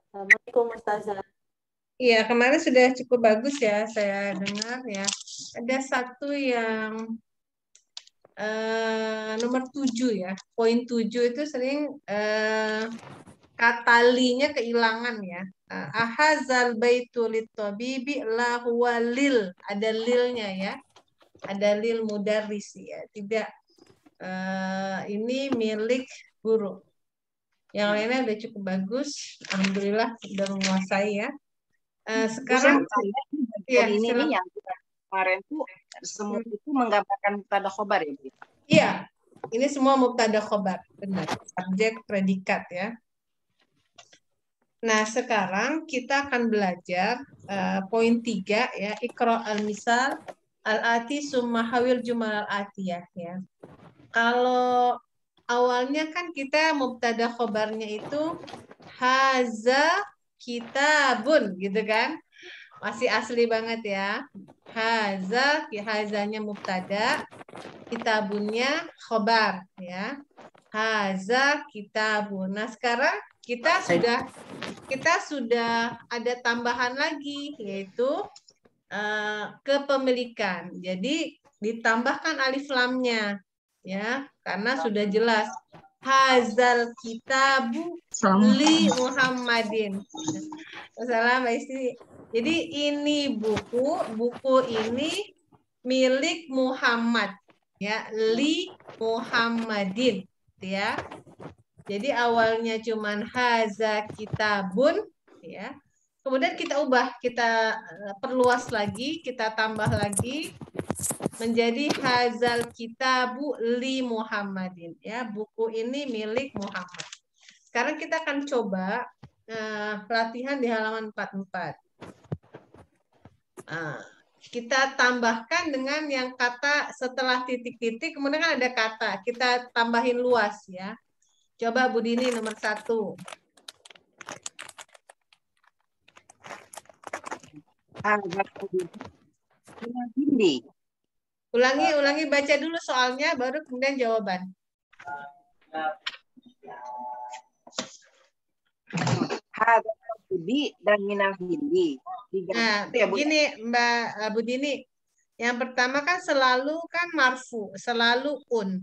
Assalamualaikum Ustazah. Iya, kemarin sudah cukup bagus ya saya dengar ya. Ada satu yang nomor 7 ya. Poin 7 itu sering kata linya kehilangan ya. Ahazal baitu litabibi la huwa lil. Ada lilnya ya. Ada lil mudarris ya. Tidak ini milik guru. Yang lainnya udah cukup bagus. Alhamdulillah sudah menguasai ya. Sekarang ya, ini nih yang kemarin tuh semua itu menggambarkan mubtada khobar ya, Bu? Iya, ini semua mubtada khobar, benar. Subjek, predikat ya. Nah, sekarang kita akan belajar poin 3 ya, Iqra al-misal al-ati summa hawil jumal al-atiyah ya. Kalau awalnya kan kita mubtada khobarnya itu haza kitabun gitu kan. Masih asli banget ya. Haza, hazanya mubtada, kitabunnya khobar ya. Haza kitabun. Nah, sekarang kita sudah ada tambahan lagi yaitu kepemilikan. Jadi ditambahkan alif lamnya ya, karena sudah jelas hazal kitabu li Muhammadin. Masalah Mbak Isti. Jadi ini buku ini milik Muhammad ya, li Muhammadin ya. Jadi awalnya cuman haza kitabun ya. Kemudian kita ubah, kita perluas lagi, kita tambah lagi menjadi hazal kitabu li Muhammadin ya. Buku ini milik Muhammad. Sekarang kita akan coba latihan di halaman 44. Kita tambahkan dengan yang kata setelah titik-titik, kemudian kan ada kata, kita tambahin luas ya. Coba Bu Dini nomor 1. Hindi. Ulangi baca dulu soalnya, baru kemudian jawaban. Hadza Hindi dan minal Hindi. Nah, begini Mbak Bu Dini. Yang pertama kan selalu kan marfu, selalu un.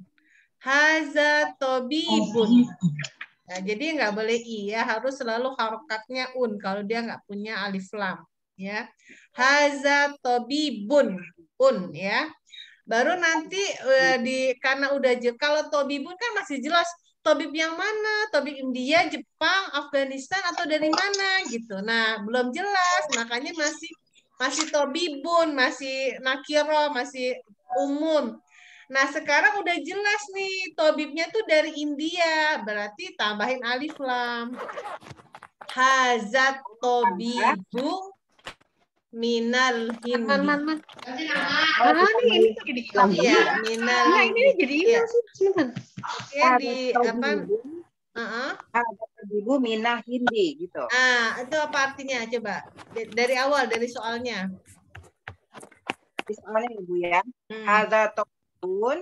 Haza tobibun. Nah, jadi nggak boleh i ya, harus selalu harokatnya un kalau dia nggak punya alif lam ya. Haza tobibun un ya. Baru nanti karena udah kalau tobibun kan masih jelas tobib yang mana, tobib India, Jepang, Afghanistan atau dari mana gitu. Nah, belum jelas, makanya masih tobibun, masih nakiro, masih umum. Nah, sekarang udah jelas nih, tobibnya tuh dari India, berarti tambahin alif lam. Hazat tobibu minal Hindi. Ini jadi hilang ya, minal. Nah, ini jadi hilang sih. Oke, di apa? Ibu minal Hindi gitu. Itu apa artinya? Coba dari awal, dari soalnya. Di soalnya Ibu ya. Hadza tobibun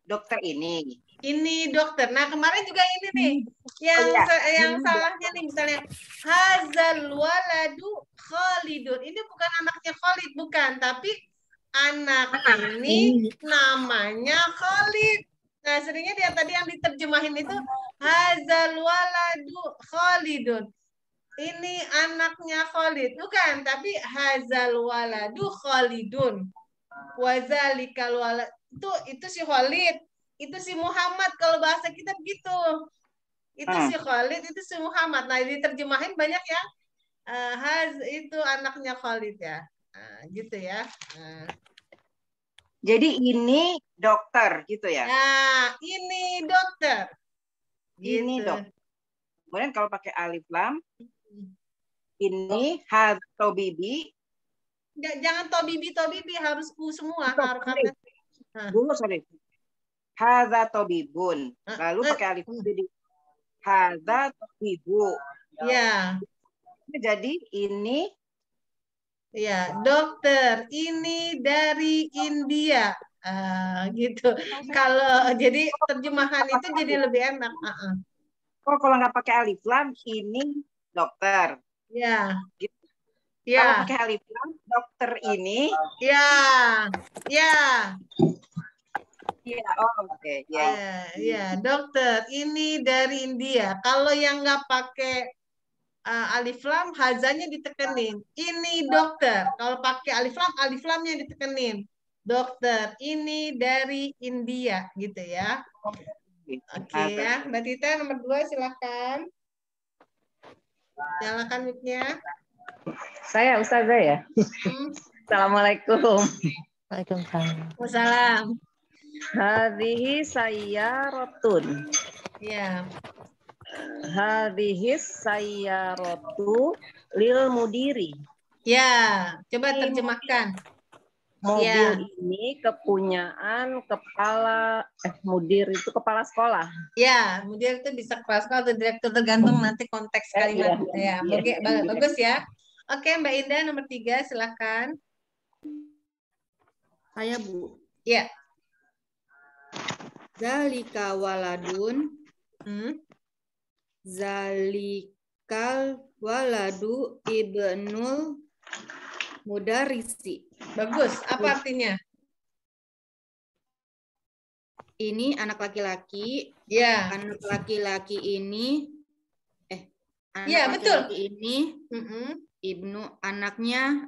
dokter ini. Ini dokter. Nah, kemarin juga ini nih. Yang salahnya nih misalnya hazal waladu Khalidun. Ini bukan anaknya Khalid, bukan, tapi anak ini namanya Khalid. Nah, seringnya dia tadi yang diterjemahin itu hazal waladu Khalidun. Ini anaknya Khalid, bukan, tapi hazal waladu Khalidun. Wazalikal walad itu si Khalid. Itu si Muhammad, kalau bahasa kita begitu. Itu si Khalid, itu si Muhammad. Nah, diterjemahin banyak yang itu anaknya Khalid ya. Gitu ya. Jadi ini dokter gitu ya. Nah, ini dokter. Gitu. Ini dokter. Kemudian kalau pakai alif lam, ini hadza tobibi. Jangan tobibi harus u semua. Sorry. Hadza tobibun. Lalu pakai alif jadi hadza tobibu. Ya. Jadi ini ya, dokter ini dari India. Gitu. Kalau jadi terjemahan itu jadi lebih enak. Kalau nggak pakai alif lam, ini dokter. Ya. Gitu. Ya. Kalau pakai alif lam, dokter ini. Ya. Ya. Iya, oh, oke. Ya. Ya, dokter. Ini dari India. Kalau yang nggak pakai alif lam, hazanya ditekenin. Ini dokter. Kalau pakai alif lamnya ditekenin. Dokter. Ini dari India, gitu ya. Oke ya, Mbak Tita nomor 2 silakan. Nyalakan mic-nya. Saya Ustazah ya. Assalamualaikum. Waalaikumsalam. Wassalam. Hadhihi sayyarotun. Ya. Hadhihi sayyarotu lil mudiri. Ya, coba terjemahkan. Mobil ini kepunyaan mudir itu kepala sekolah. Ya, mudir itu bisa kepala sekolah atau direktur tergantung nanti konteks kalimat. Ya, bagus ya. Oke, Mbak Indah nomor 3 silakan. Saya Bu. Ya. Zalika waladun. Zalikal waladu ibnul mudarisi. Bagus. Apa artinya? Ini anak laki-laki. Ya. Anak laki-laki ini. Ya, betul. Ini ibnu anaknya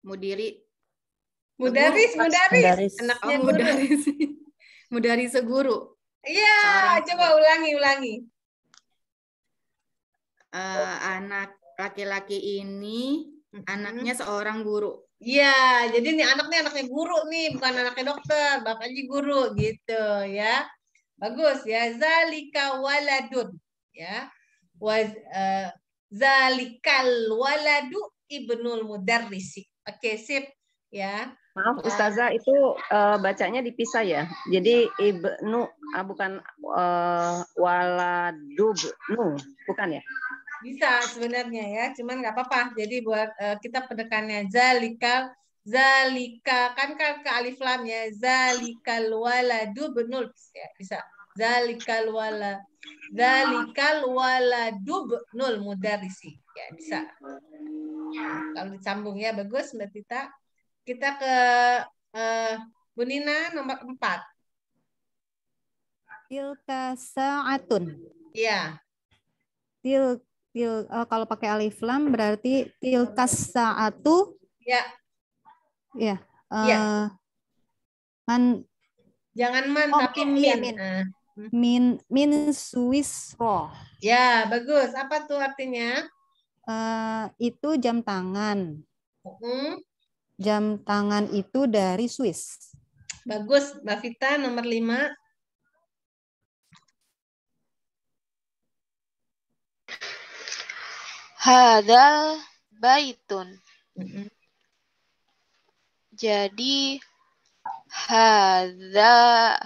mudaris. Anaknya mudaris. Mudaris seguru. Iya, coba ulangi. Anak laki-laki ini anaknya seorang guru. Iya, jadi nih anaknya guru nih, bukan anaknya dokter, bapaknya guru gitu ya. Bagus ya, zalika waladun ya. Zalikal waladu ibnul mudarrisi. Oke, sip ya. Maaf Ustazah, itu bacanya dipisah ya. Jadi ibnu bukan waladubnu, bukan ya? Bisa sebenarnya ya, cuman nggak apa-apa. Jadi buat kita penekannya zalika kan ke alif lam ya. Zalikal waladu benul ya, bisa. Zalikal waladu benul mudarisi ya, bisa. Kalau disambung ya bagus Mbak Tita. Kita ke Bu Nina nomor 4. Tilka sa'atun. Iya. Kalau pakai alif lam berarti tilkas sa'atu. Ya. Ya. Jangan tapi min Swisro. Ya, bagus. Apa tuh artinya? Itu jam tangan. Jam tangan itu dari Swiss. Bagus, Mbak Vita nomor 5. Hadal baitun. Jadi hadzab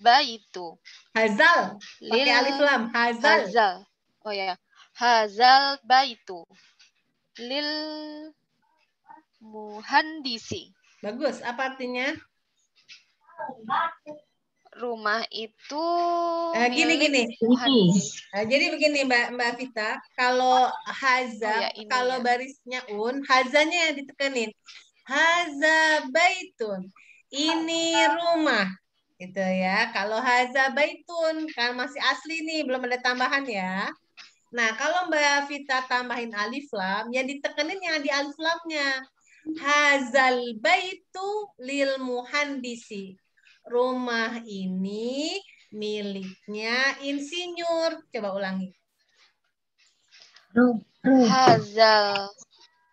baitu. Hazal. Pakai alif lam. Hazal. Oh ya. Hazal baitu. Lil muhandisi. Bagus. Apa artinya? Rumah itu gini. Jadi begini Mbak Vita, kalau haza, kalau barisnya hazanya yang ditekenin. Haza baitun. Ini rumah. Gitu ya. Kalau haza baitun kan masih asli nih, belum ada tambahan ya. Nah, kalau Mbak Vita tambahin alif lam, yang ditekenin yang di alif lamnya. Hazal baitu lil muhandisi. Rumah ini miliknya insinyur. Coba ulangi.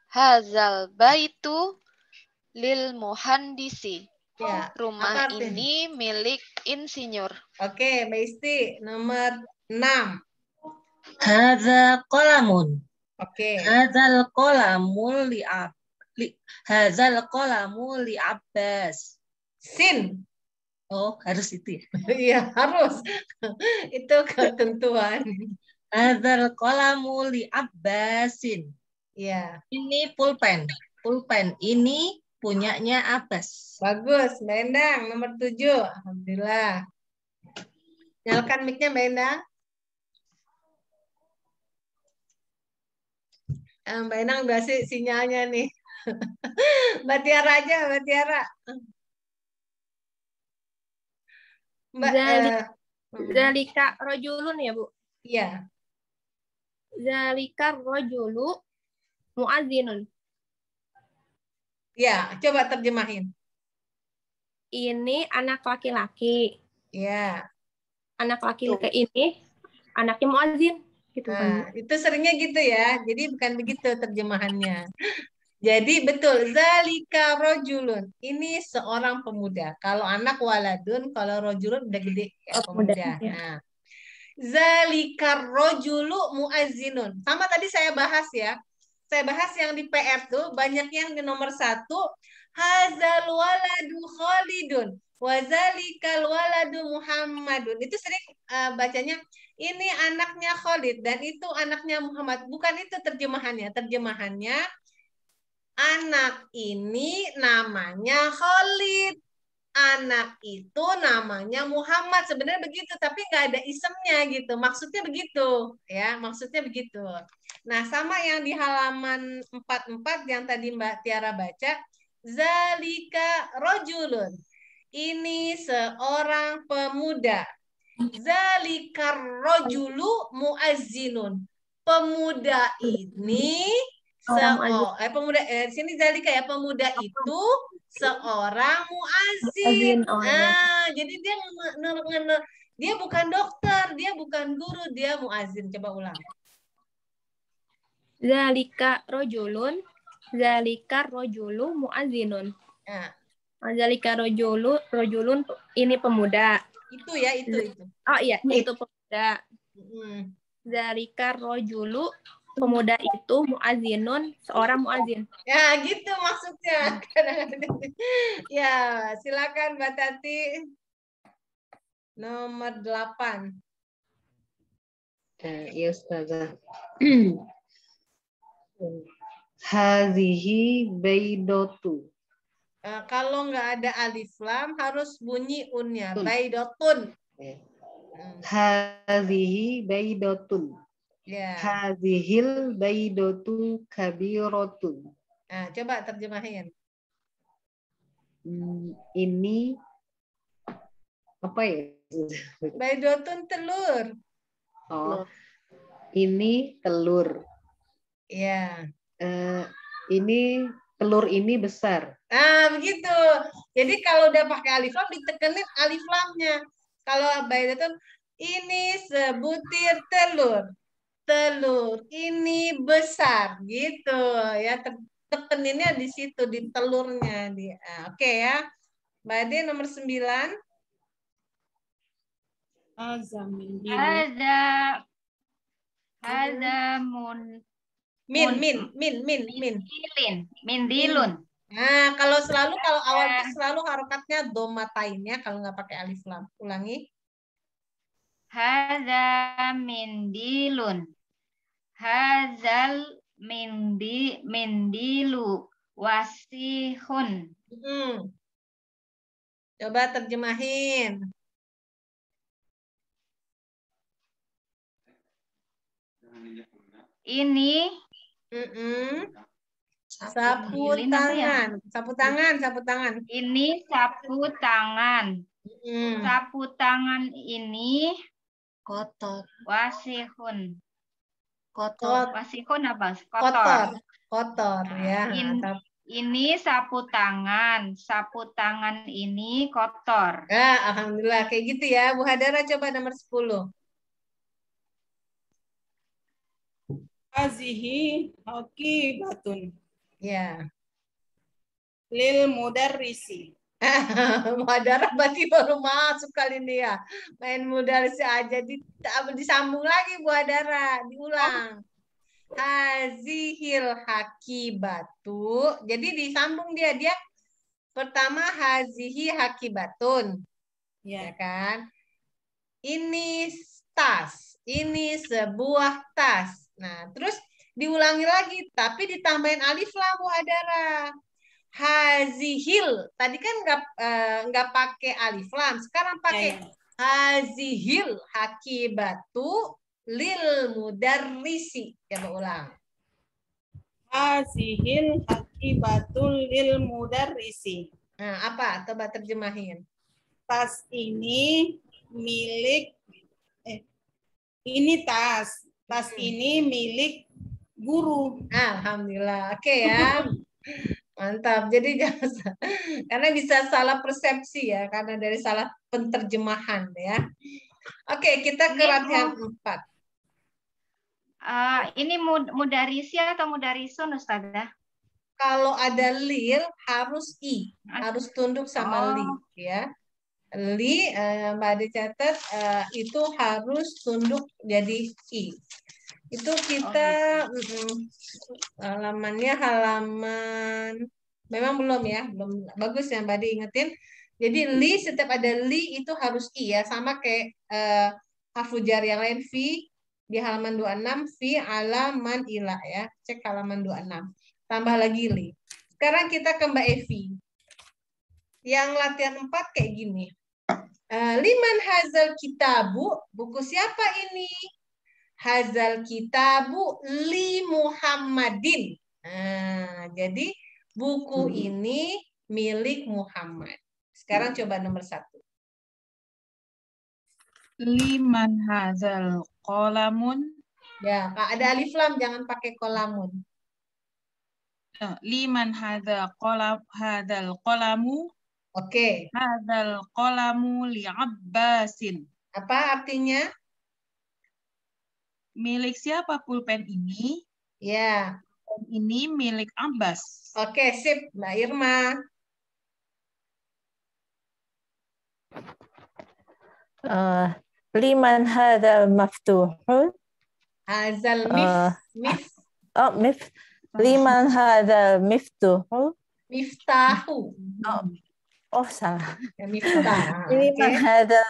Hazal baitu lil muhandisi. Ya, rumah ini milik insinyur. Oke, Mbak Isti, nomor 6. Hadza qalamun. Oke. Hadzal qalamu li Abbas. Sin. Oh, harus itu ya? Iya, harus. Itu ketentuan. Hadzal qalamu li Abbasin. Iya. Ini pulpen. Pulpen ini punyanya Abbas. Bagus, Mbak Endang. Nomor 7. Alhamdulillah. Nyalakan mic-nya, Mbak Endang. Mbak Enang udah sih sinyalnya nih. Mbak Tiara aja, Mbak Tiara. Mbak, Zalika rojulun ya, Bu? Iya. Zalika rojulu mu'adzinun. Ya, coba terjemahin. Ini anak laki-laki. Ya. Anak laki-laki ini anaknya muadzin. Gitu Nah, kan, Bu? itu seringnya gitu ya. Jadi bukan begitu terjemahannya. Jadi betul, zalika rojulun. Ini seorang pemuda. Kalau anak waladun, kalau rojulun udah gede ya, Pemuda. pemuda. Ya. Nah, zalika rojulu muazzinun. Sama tadi saya bahas ya. Saya bahas yang di PR tuh banyak yang di nomor 1 hazal waladu Khalidun wazalikal waladu Muhammadun. Itu sering bacanya ini anaknya Khalid dan itu anaknya Muhammad. Bukan itu terjemahannya. Terjemahannya anak ini namanya Khalid. Anak itu namanya Muhammad. Sebenarnya begitu, tapi nggak ada isemnya gitu. Maksudnya begitu, ya. Maksudnya begitu. Nah, sama yang di halaman 44 yang tadi Mbak Tiara baca, zalika rojulun. Ini seorang pemuda. Zalika rojulu muazzinun. Pemuda ini pemuda di sini zalika ya, pemuda itu seorang muazin. Jadi dia bukan dokter, dia bukan guru, dia muazin. Coba ulang. Zalika rojulu mu'adzinun. Nah, Zalika rojulun ini pemuda. itu ya, itu. Oh iya, itu pemuda. Hmm. Zalika rojulu, pemuda itu mu'adzinun, seorang mu'adzin. Ya, gitu maksudnya. Ya, silakan Mbak Tati. Nomor 8. Ya, Ustazah. Hazihi baidatu. Kalau nggak ada alif lam harus bunyi unnya. Baidotun. Hazihi baidatun. Ya. Hazihil baidatu kabiratun. Nah, coba terjemahin. Ini apa ya? Baidotun telur. Oh, ini telur. Ya. Ini telur ini besar. Nah, begitu. Jadi kalau udah pakai alif lam ditekenin alif lamnya. Kalau baidatun ini sebutir telur. Telur ini besar gitu ya, tekeninnya di situ di telurnya oke ya. Mbak Ade nomor 9. Mindilun. Nah, kalau awal itu selalu harokatnya domatain ya, kalau nggak pakai alif lam. Ulangi. Hadza mindilun. Hazal mindilu wasihun. Coba terjemahin. Ini sapu tangan. Sapu tangan. Ini sapu tangan. Sapu tangan ini Kotor. wasihun. Kotor. Wasihun apa? Kotor ya. Ini sapu tangan. Sapu tangan ini kotor. Ya, alhamdulillah kayak gitu ya. Bu Hadara coba nomor 10. Hazihi haqibatun. Ya. Lil mudarrisi. Bu Hadara berarti baru masuk kali ini ya. Main mudarrisi aja disambung lagi Bu Hadara, diulang. Hazihil hakibatu. Jadi disambung dia pertama hazihi hakibatun. Ya kan? Ini tas. Ini sebuah tas. Nah, terus diulangi lagi tapi ditambahin alif lam Bu Hadara. Hazihil. Tadi kan nggak pakai alif lam, sekarang pakai hazihil hakibatu lil mudarrisi. Coba ulang. Hazihil haqibatul lil mudarrisi. Nah, apa? Coba terjemahin. Tas ini milik ini tas. Tas ini milik guru. Alhamdulillah. Oke ya. Mantap. Jadi jangan karena bisa salah persepsi ya, karena dari salah penterjemahan ya. Oke, kita ke latihan 4. Ini mudarisi atau mudarisun, Ustazah? Kalau ada lil harus i, harus tunduk sama li ya. Li, Mbak Ade catat itu harus tunduk jadi i. Itu kita halamannya halaman memang belum ya, belum bagus ya Mbak Ade ingetin. Jadi li, setiap ada li itu harus i ya, sama kayak harfu jar yang lain fi di halaman 26 fi alaman ila ya. Cek halaman 26. Tambah lagi li. Sekarang kita ke Mbak Evi. Yang latihan 4 kayak gini. Liman hazal kitabu, buku siapa ini? Hazal kitabu li Muhammadin. Jadi buku ini milik Muhammad. Sekarang coba nomor 1. Liman hazal qolamun. Ya, ada alif lam, jangan pakai kolamun. Liman hadal qolamu. Oke. Hadal qolamu li Abbasin. Apa artinya? Milik siapa pulpen ini? Ya. Ini milik Abbas. Oke, sip, Mbak Irma. Liman hadal maftuhun. Hazal mif. Liman hadal miftuhu. Miftahu. Salah. Ya, miftah. Liman hadal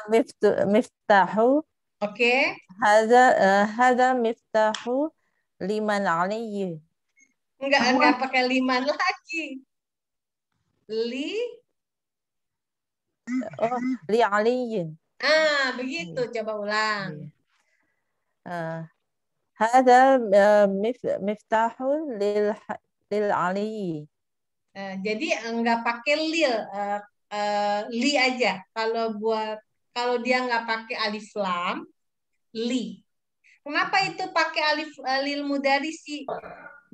miftahu. Oke. Hadal miftahu liman aliyyi. Enggak pakai liman lagi. Li aliyyin. Begitu. Coba ulang. Hadal miftahu lil aliyyi. Jadi enggak pakai lil, li aja. Kalau dia enggak pakai alif lam, li. Kenapa itu pakai alif lil mudarisi?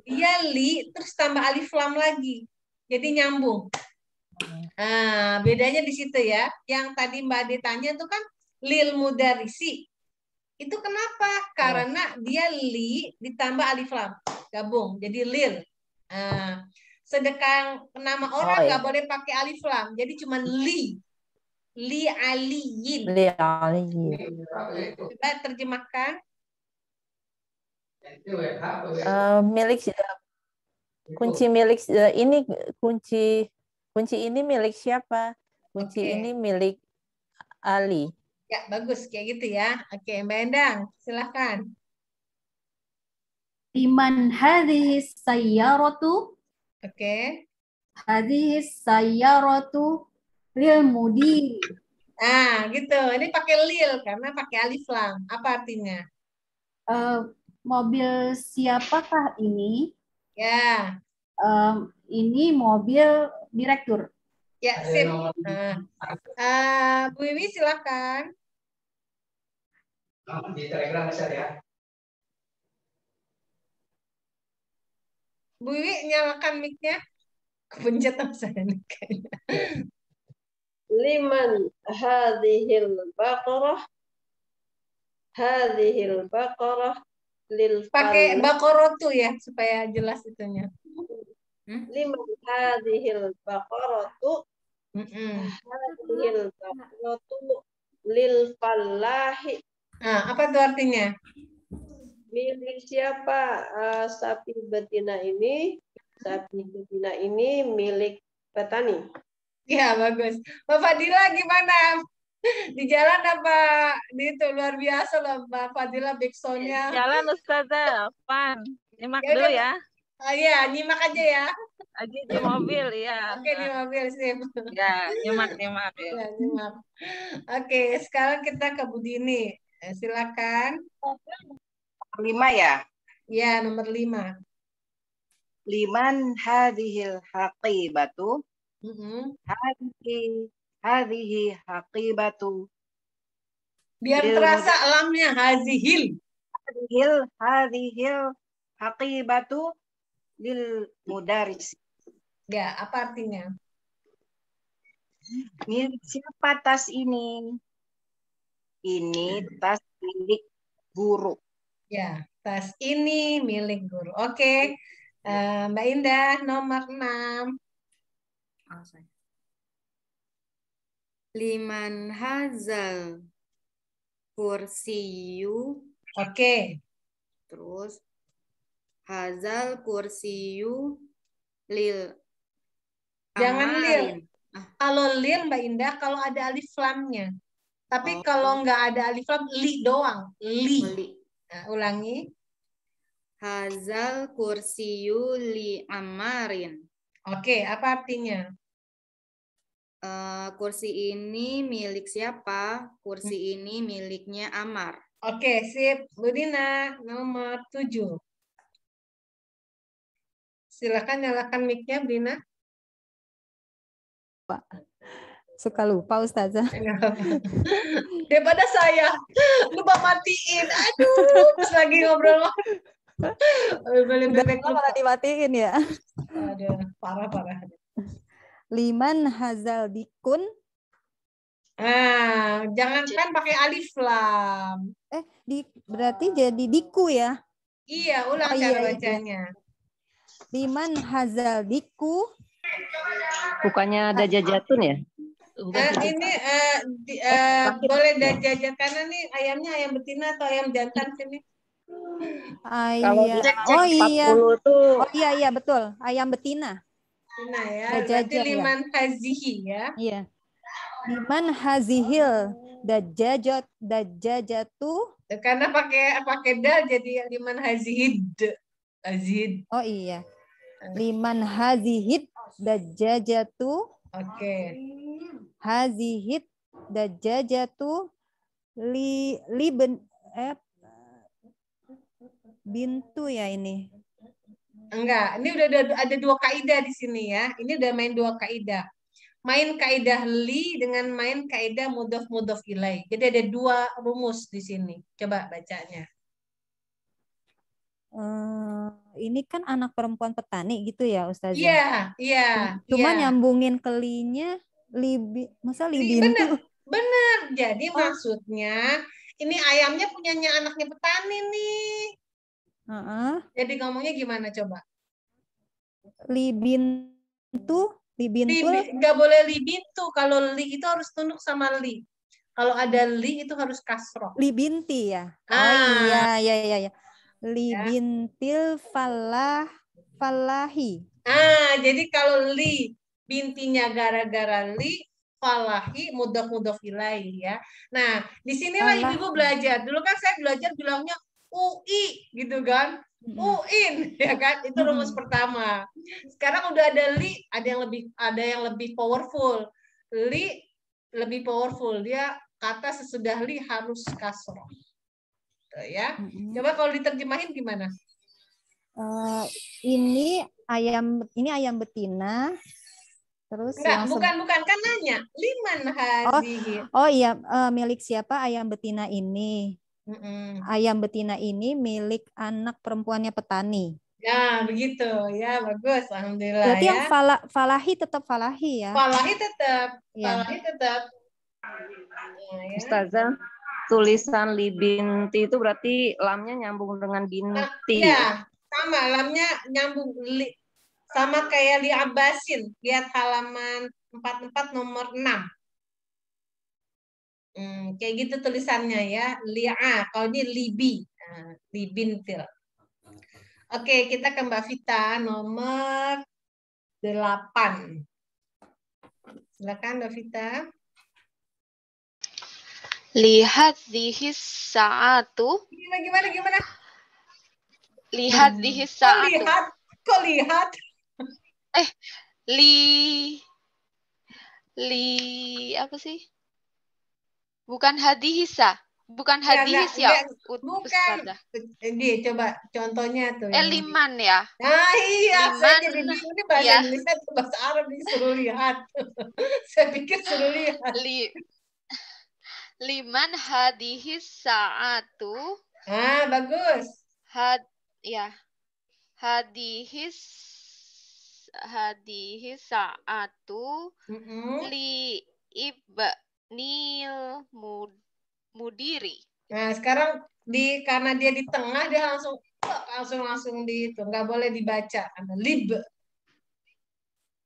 Dia li terus tambah alif lam lagi. Jadi nyambung. Bedanya di situ ya. Yang tadi Mbak Ade tanya itu kan lil mudarisi. Itu kenapa? Karena dia li ditambah alif lam. Gabung. Jadi lil. Sedangkan nama orang nggak boleh pakai alif lam. Jadi cuma li. Li aliyin. Li aliyin. Coba terjemahkan. Milik kunci milik ini kunci ini milik siapa? Kunci ini milik Ali. Ya, bagus kayak gitu ya. Oke, Mbak Endang, silahkan. Liman hadhis sayyaratu. Oke. Hadhis sayyaratu lil mudiri. Gitu. Ini pakai lil karena pakai alif lam. Apa artinya? Mobil siapakah ini? Ya. Ini mobil direktur. Ya, sip. Bu Wiwi silakan. Di Telegram bisa ya. Bu Wiwi nyalakan mic-nya. Kepencet sama saya nih kayaknya. Liman hadhil baqarah. Hadhil baqarah lil pakai baqaratu ya supaya jelas itunya. Liman hadhil baqaratu. Hadhil baqaratu lil fallahi. Apa itu artinya? Milik siapa sapi betina ini? Sapi betina ini milik petani. Ya, bagus. Mbak Fadila gimana? Di jalan apa di itu luar biasa loh Mbak Fadila backsoundnya. Jalan Ustazah, Pan. Nyimak dulu ya. Iya, nyimak aja ya. Lagi di mobil ya. Oke, di mobil sih. Ya, nyimak ya. Ya, nyimak. Oke, sekarang kita ke Bu Dini. Silakan. Nomor 5 ya? Ya, nomor 5. liman hadhil haqibatu. Hadhihi haqibatu. Biar terasa lamnya hazihil. Hadhil haqibatu lil mudaris. Ya, apa artinya? Milik siapa tas ini? Ini tas milik guru. Ya, tas ini milik guru. Oke. Mbak Indah, nomor 6. Liman hazal kursiyu. Oke. Terus hazal kursiyu lil Jangan amarin. lil. Kalau lil Mbak Indah, kalau ada alif lamnya. Tapi kalau nggak ada alif lam, li doang. Li. Nah, ulangi. Hazal kursiyu li amarin. Oke, apa artinya? Kursi ini milik siapa? Kursi ini miliknya Amar. Oke, sip. Bu Dina, nomor 7. Silakan nyalakan mic-nya, Bu Dina. Pak. Suka lupa Ustazah. Daripada saya lupa matiin. Aduh, pas lagi ngobrol. Malah dimatiin ya. Aduh, parah. Liman hazal dikun. Jangankan pakai alif lam. Berarti jadi diku ya? Iya, ulang cara bacanya. Liman hazal diku. Bukannya ada jajatun ya? Ini boleh dajajat karena nih ayamnya ayam betina atau ayam jantan sini? Kalau Oh iya. 40 tuh. Oh iya betul. Ayam betina. Betina ya. Berarti liman hazihi ya. Iya. Liman hazihil dajajatu. Karena pakai dal jadi liman hazihid. Hazid. Oh iya. Liman hazihid dajajatu. Oke. Hazihid dajajatu bintu ya ini. Enggak, ini udah ada 2 kaidah di sini ya. Ini udah main 2 kaidah. Main kaidah li dengan main kaidah mudhof ilaih. Jadi ada 2 rumus di sini. Coba bacanya. Ini kan anak perempuan petani gitu ya Ustazah? Iya. Cuma nyambungin ke linya, masa li bintu? Bener. Jadi maksudnya ini ayamnya punyanya anaknya petani nih. Jadi ngomongnya gimana coba? Li bintu? Nggak boleh li bintu. Kalau li itu harus tunduk sama li. Kalau ada li itu harus kasroh. Li binti ya? Oh iya. Li bintil falahi. Jadi kalau li bintinya gara-gara li, falahi mudhof ilaih ya. Nah, disinilah ibu-ibu belajar. Dulu kan saya belajar bilangnya UI gitu kan. UIN ya kan. Itu rumus pertama. Sekarang udah ada li, ada yang lebih powerful. Li lebih powerful. Dia kata sesudah li harus kasroh. Ya. Coba kalau diterjemahin gimana? Ini ayam betina. Terus bukan kan nanya. Liman hazihi. Oh iya, milik siapa ayam betina ini? Ayam betina ini milik anak perempuannya petani. Ya, begitu. Ya, bagus. Alhamdulillah. Berarti ya. yang falahi tetap falahi ya? Falahi tetap. Ya. Falahi tetap. Ustazah, tulisan li binti itu berarti lamnya nyambung dengan binti. Iya, sama lamnya nyambung sama kayak li abbasin. Lihat halaman 44 nomor 6. Kayak gitu tulisannya ya. Li'a, kalau ini libi. Libintil. Oke, kita ke Mbak Vita nomor 8. Silakan Mbak Vita. Lihat dihis sa'atu. Gimana? Lihat dihis sa'atu. Kok lihat? Apa sih? Bukan hadihisa. Bukan hadis ya, bukan. Ustazah. Ini coba contohnya tuh. Liman ya. Nah iya, saya Liman, jadi bingung ini bahasa ya. Indonesia atau bahasa Arab disuruh lihat. Saya pikir suruh lihat. Liman hadihis sa'atu. Ah, bagus. Ya. Hadihis sa'atu li ibnil mudiri. Nah, sekarang karena dia di tengah dia langsung di itu, nggak boleh dibaca. Ada lib.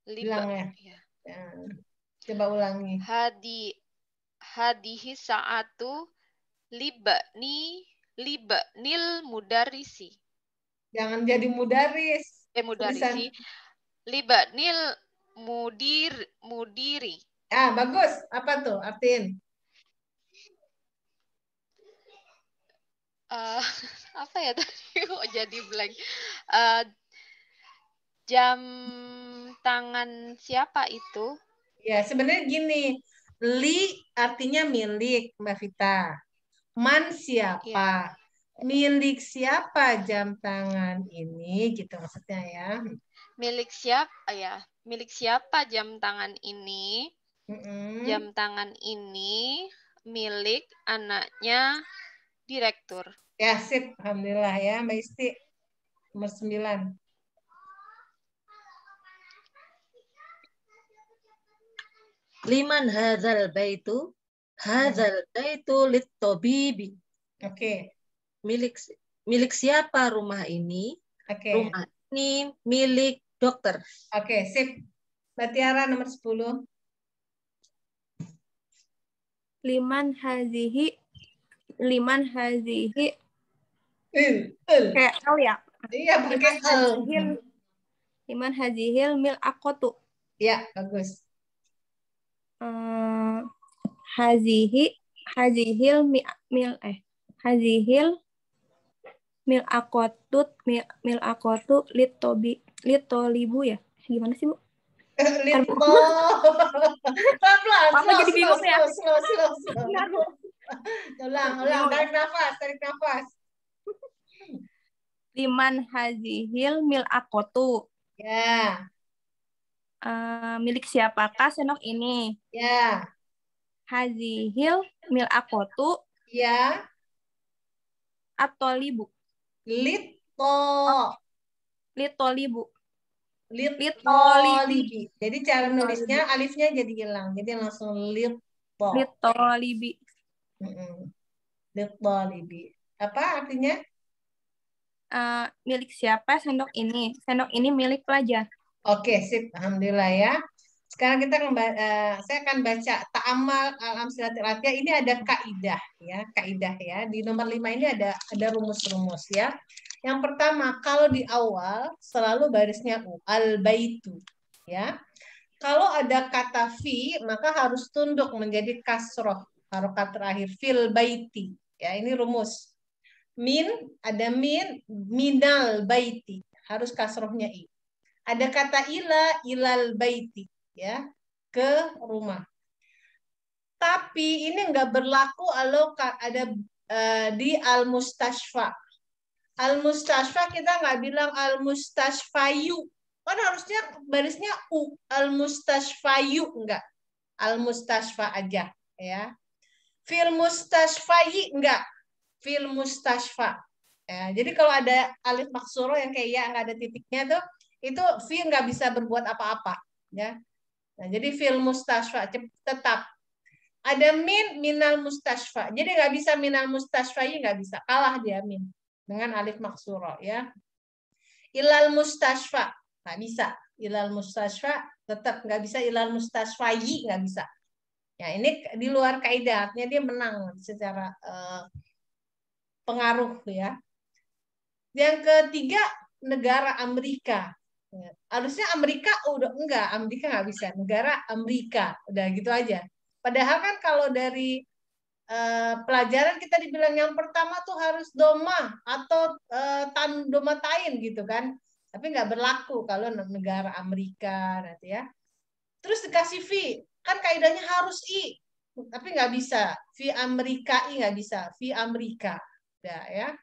Bilangnya. Ya. Coba ulangi. Hadihi sa'atu libnil mudarisi. Jangan jadi mudaris. Mudarisi. Libnil mudiri. Ah, bagus. Apa tuh? Artiin. Apa ya tadi? Kok jadi blank. Jam tangan siapa itu? Ya, sebenarnya gini. Li artinya milik, Mbak Vita. Man siapa? Ya. Milik siapa jam tangan ini? Gitu maksudnya ya. Milik siapa ya? Milik siapa jam tangan ini? Jam tangan ini milik anaknya direktur. Ya, sip. Alhamdulillah ya, Mbak Isti. Nomor 9. Liman hadzal baitu? Hadzal baitu lit-tabibi. Oke. Milik siapa rumah ini? Oke. Rumah ini milik dokter. Oke, sip. Mbak Tiara nomor 10. Liman hazihi kayak L ya? Iya, pakai L. Liman hazihil mil akotu. Ya, bagus. Hazihil mil akotu litolibu ya? Gimana sih, Bu? Pelan-pelan. Papa jadi bingung ya. Slow. Ulang. Tarik nafas. Liman hazihil mil akotu. Ya. Milik siapakah sendok ini? Ya. Hazihil mil akotu. Ya. Atolibu. Litolibu. Jadi cara nulisnya alifnya jadi hilang. Jadi langsung litolibi. Litolibi. Apa artinya? Milik siapa sendok ini? Sendok ini milik pelajar. Oke, sip. Alhamdulillah ya. Sekarang saya akan baca ta'amal al-amsilatil atiyah. Ini ada kaidah ya. Di nomor 5 ini ada rumus-rumus ya. Yang pertama, kalau di awal selalu barisnya al-baitu ya. Kalau ada kata fi, maka harus tunduk menjadi kasroh, harokat terakhir fil baiti. Ya, ini rumus. Ada minal baiti, harus kasrohnya i. Ada kata ilal baiti, ya, ke rumah. Tapi ini nggak berlaku kalau ada di al-mustashfa. Al-mustashfa kita nggak bilang al-mustashfayu. Kan harusnya barisnya u, al-mustashfayu enggak. Al-mustashfa aja, ya. Fil mustashfayi enggak. Fil mustashfa. Ya, jadi kalau ada alif maksuro yang kayak ya nggak ada titiknya tuh, itu fi nggak bisa berbuat apa-apa, ya. Nah, jadi fil mustashfa tetap ada minal mustashfa. Jadi nggak bisa minal mustashfayi, nggak bisa, kalah dia dengan alif maksuro, ya. Ilal mustashfa nggak bisa, ilal mustashfa tetap nggak bisa, ilal mustashfayi nggak bisa. Ya, ini di luar kaidah, artinya dia menang secara pengaruh, ya. Yang ketiga, negara Amerika. Harusnya Amerika udah enggak, Amerika nggak bisa. Negara Amerika, udah gitu aja. Padahal kan kalau dari pelajaran kita dibilang yang pertama tuh harus doma atau domatain gitu kan. Tapi nggak berlaku kalau negara Amerika nanti, ya. Terus dikasih V, kan kaidahnya harus I. tapi nggak bisa. Fi Amerika nggak bisa. Fi Amerika, udah ya.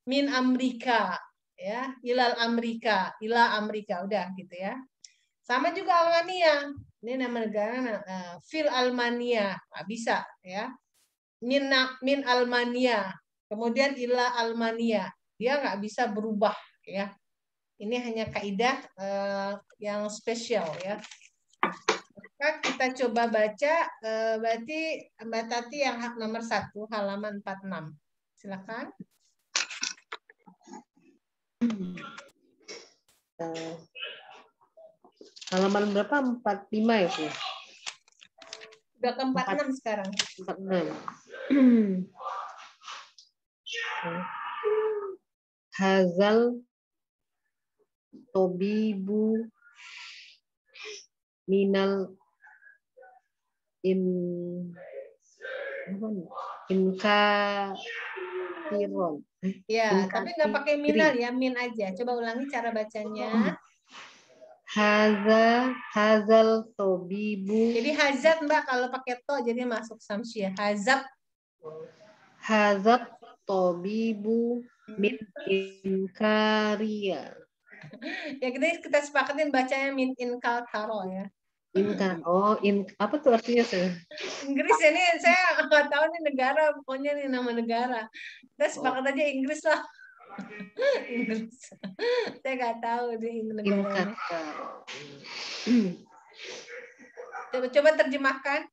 Min Amerika, ya. Ilal Amerika, ila Amerika, udah gitu ya. Sama juga Almania. Ini nama negara. Fil Almania, nggak bisa ya. Min Almania, kemudian ila Almania, dia nggak bisa berubah ya. Ini hanya kaidah yang spesial ya. Maka kita coba baca, berarti Mbak Tati yang hak nomor 1, halaman 46. Silakan. Halaman berapa? 45 ya, Bu? Udah ke 46 sekarang. 46. Hazal tobibu minal inkafiron. Ya, tapi nggak pakai minal ya, min aja. Coba ulangi cara bacanya. Hazal tobibu. Jadi hazat Mbak kalau pakai to jadi masuk samsyah. Hazab tobibu min inkaria. Ya kita sepakatin bacanya min inkal-karo ya. Apa tuh artinya saya? Inggris ini saya nggak tahu nih negara, pokoknya nih nama negara. Kita sepakat aja Inggris lah. Inggris. Saya nggak tahu di negara ini. Coba terjemahkan.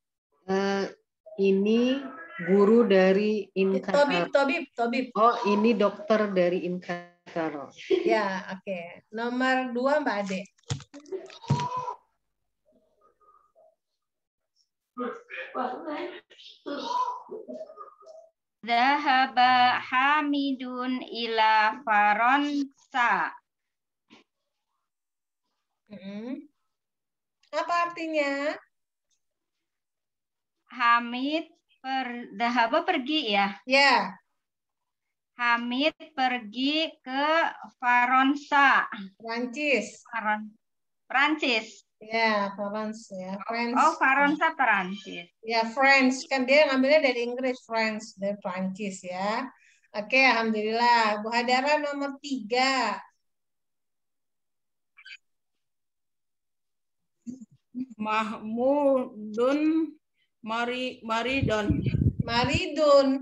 Ini guru dari Inkaro. Tobib. Oh, ini dokter dari Inkaro. Ya, oke. Nomor 2 Mbak Ade. Dhahaba Hamidun ila Faransa. Apa artinya? Hamid Dhahaba pergi ya? Ya. Hamid pergi ke Faransa. Prancis. Ya, France ya. France. Oh, Faransa Prancis. Ya, France. Kan dia ngambilnya dari Inggris, France, dari Prancis ya. Oke, alhamdulillah. Bu Hadara nomor 3. Mahmudun Maridun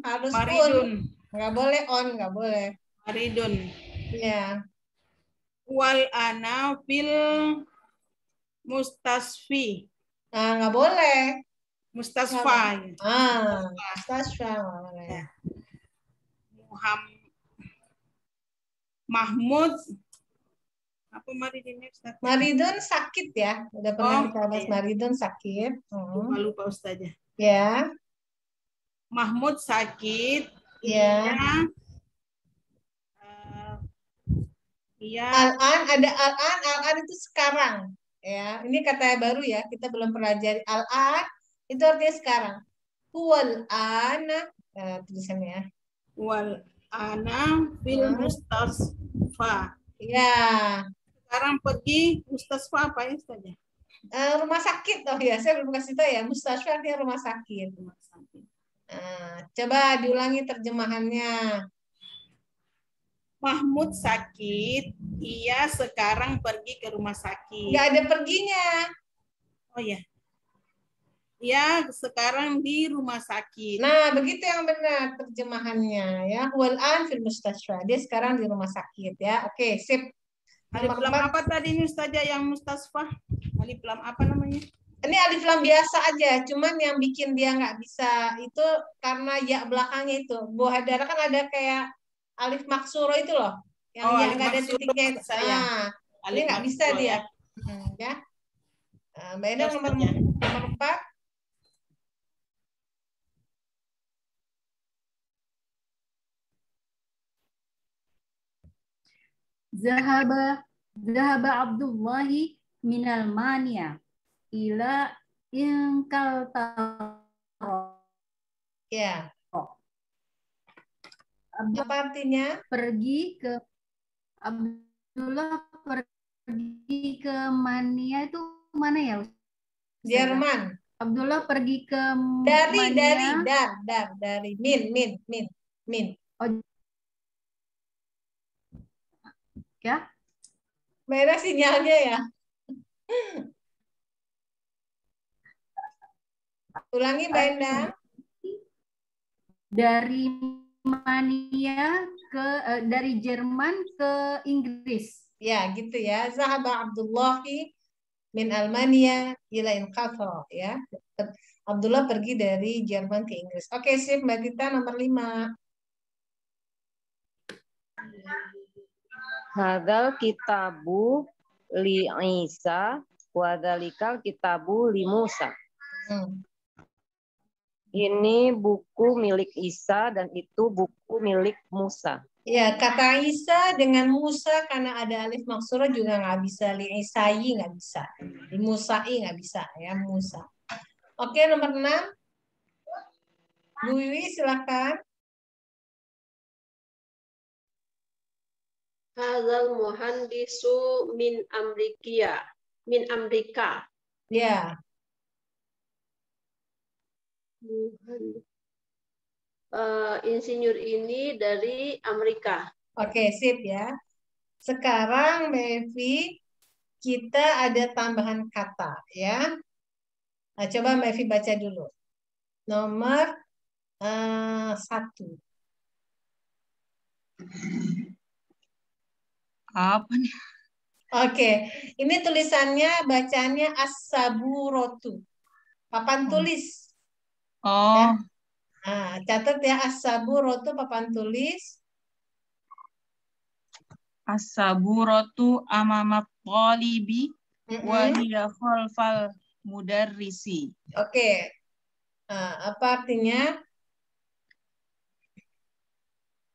harus Maridun. Nggak boleh on, nggak boleh. Maridun. Ya. Wal ana fil mustasfi. Nah, nggak boleh. Mustasfa. Mustasfa. Ya. Mahmud apa Maridun? Maridun sakit ya. Udah pernah kita bahas Maridun sakit. Lupa Ustazah. Ya. Mahmud sakit. Ya. Iya. Al-an itu sekarang. Ya, ini kata baru ya, kita belum pelajari. Al-an itu artinya sekarang. Huwal ana tulisannya. Wal ana fil mustasfa. Ya. Sekarang pergi mustasfa apa ya saja? Rumah sakit. Oh ya, saya belum kasih tahu ya. Mustasfa artinya rumah sakit. Coba diulangi terjemahannya. Mahmud sakit, ia sekarang pergi ke rumah sakit. Nggak ada perginya. Oh ya. Ia sekarang di rumah sakit. Nah, begitu yang benar terjemahannya ya. Wal an fil mustasfa. Dia sekarang di rumah sakit ya. Oke, sip. Alif lam apa tadi ini Ustazah yang mustasfa? Alif lam apa namanya? Ini alif lam biasa aja, cuman yang bikin dia nggak bisa itu karena ya belakangnya itu. Bu Hadara kan ada kayak alif maksuro itu loh, yang nggak ada titiknya. Ini nggak bisa dia. Ya. Mbak Eda nomor 4. Zahaba Abdullahi minal mania ila Inkaltaro. Ya. Apa artinya? Abdullah pergi ke Mania itu mana ya? Jerman. Abdullah pergi ke Dari Mania. dari min. Oh, ya. Merah sinyalnya ya. Ulangi Mbak Endang. Dari Mania ke dari Jerman ke Inggris. Ya, gitu ya. Zahaba Abdullahi min Almania ila Inqatra ya. Abdullah pergi dari Jerman ke Inggris. Oke, sip Mbak Tita nomor 5. Hadal kitabu li Isa wa dzalikal kitabu li Musa. Ini buku milik Isa dan itu buku milik Musa. Ya, kata Isa dengan Musa karena ada alif maksurah juga nggak bisa. Li Isai nggak bisa. Li Musai nggak bisa ya, Musa. Oke, nomor 6. Bu Wiwi silakan. Hadzal muhandisu min Amerika. Ya. Insinyur ini dari Amerika. Oke, sip ya. Sekarang Mevi, kita ada tambahan kata ya. Nah, coba Mevi baca dulu. Nomor 1. Apa nih? Oke, ini tulisannya bacanya as-saburotu. Papan tulis. Oh. Ya. Nah, catat ya as-saburotu papan tulis. As-saburatu amama talibi wa hiya khalfal mudarrisi. Oke. Nah, apa artinya?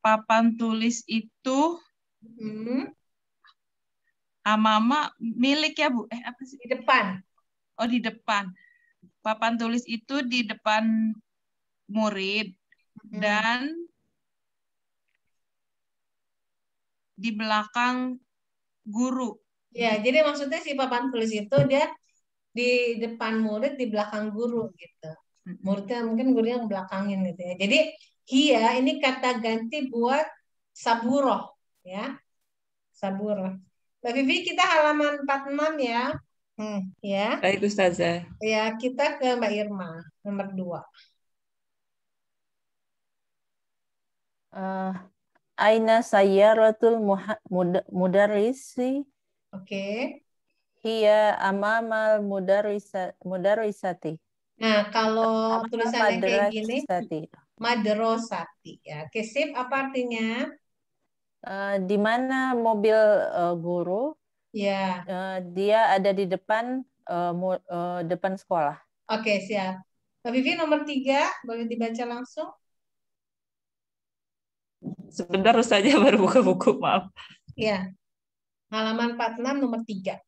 Papan tulis itu amama milik ya Bu? Apa sih? Di depan. Oh, di depan. Papan tulis itu di depan murid dan di belakang guru. Ya, jadi maksudnya si papan tulis itu dia di depan murid, di belakang guru gitu. Muridnya mungkin gurunya belakangin gitu ya. Jadi hiya ini kata ganti buat saburoh ya. Saburoh. Mbak Vivi, kita halaman 46 ya. Ya. Baik Ustazah. Ya, kita ke Mbak Irma nomor 2. Aina sayyaratul mudarrisi. Oke. Hiya amamal mudarrisati. Nah, kalau tulisannya kayak gini, madrasati. Ya. Oke, sip. Apa artinya? Di mana mobil guru? Ya. Dia ada di depan depan sekolah. Oke, siap. Mbak Vivi nomor 3, boleh dibaca langsung? Sebentar Ustazah baru buka buku, maaf. Ya. Halaman 46 nomor 3.